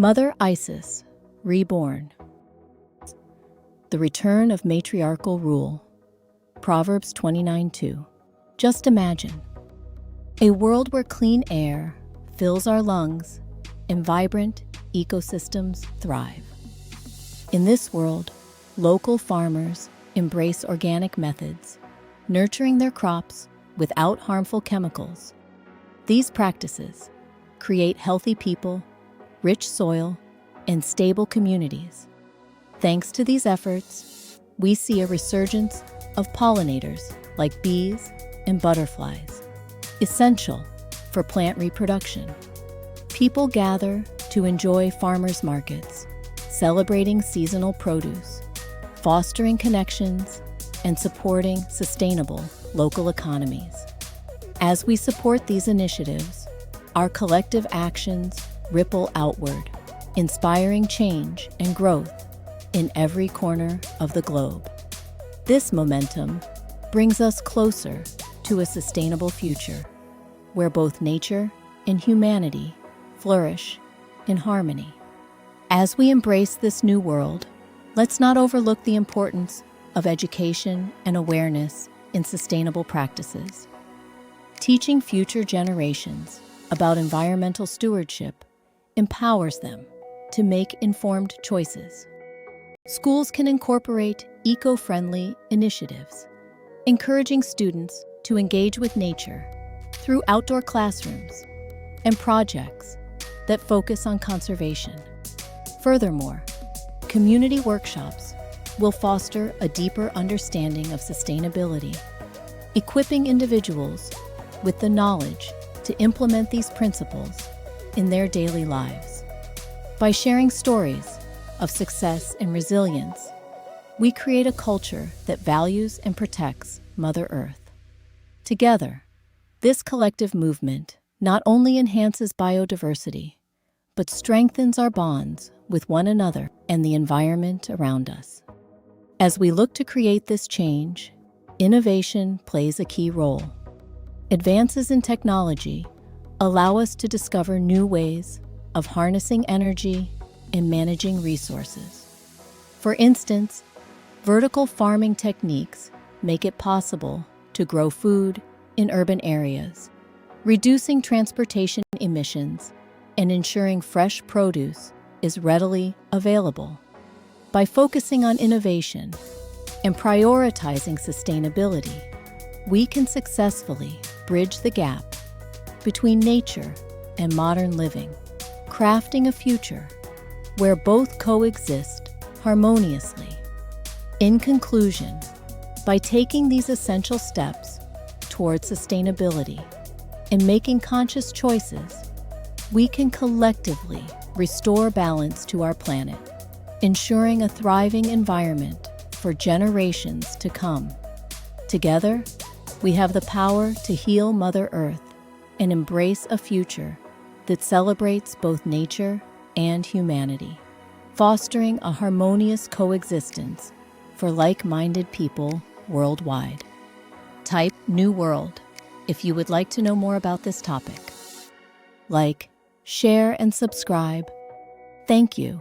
Mother Isis, Reborn. The return of matriarchal rule. Proverbs 29:2. Just imagine a world where clean air fills our lungs and vibrant ecosystems thrive. In this world, local farmers embrace organic methods, nurturing their crops without harmful chemicals. These practices create healthy people, rich soil, and stable communities. Thanks to these efforts, we see a resurgence of pollinators like bees and butterflies, essential for plant reproduction. People gather to enjoy farmers' markets, celebrating seasonal produce, fostering connections, and supporting sustainable local economies. As we support these initiatives, our collective actions ripple outward, inspiring change and growth in every corner of the globe. This momentum brings us closer to a sustainable future, where both nature and humanity flourish in harmony. As we embrace this new world, let's not overlook the importance of education and awareness in sustainable practices. Teaching future generations about environmental stewardship empowers them to make informed choices. Schools can incorporate eco-friendly initiatives, encouraging students to engage with nature through outdoor classrooms and projects that focus on conservation. Furthermore, community workshops will foster a deeper understanding of sustainability, equipping individuals with the knowledge to implement these principles in their daily lives. By sharing stories of success and resilience, we create a culture that values and protects Mother Earth. Together, this collective movement not only enhances biodiversity, but strengthens our bonds with one another and the environment around us. As we look to create this change, innovation plays a key role. Advances in technology allow us to discover new ways of harnessing energy and managing resources. For instance, vertical farming techniques make it possible to grow food in urban areas, reducing transportation emissions and ensuring fresh produce is readily available. By focusing on innovation and prioritizing sustainability, we can successfully bridge the gap between nature and modern living, crafting a future where both coexist harmoniously. In conclusion, by taking these essential steps towards sustainability and making conscious choices, we can collectively restore balance to our planet, ensuring a thriving environment for generations to come. Together, we have the power to heal Mother Earth and embrace a future that celebrates both nature and humanity, fostering a harmonious coexistence for like-minded people worldwide. Type New World if you would like to know more about this topic. Like, share, and subscribe. Thank you.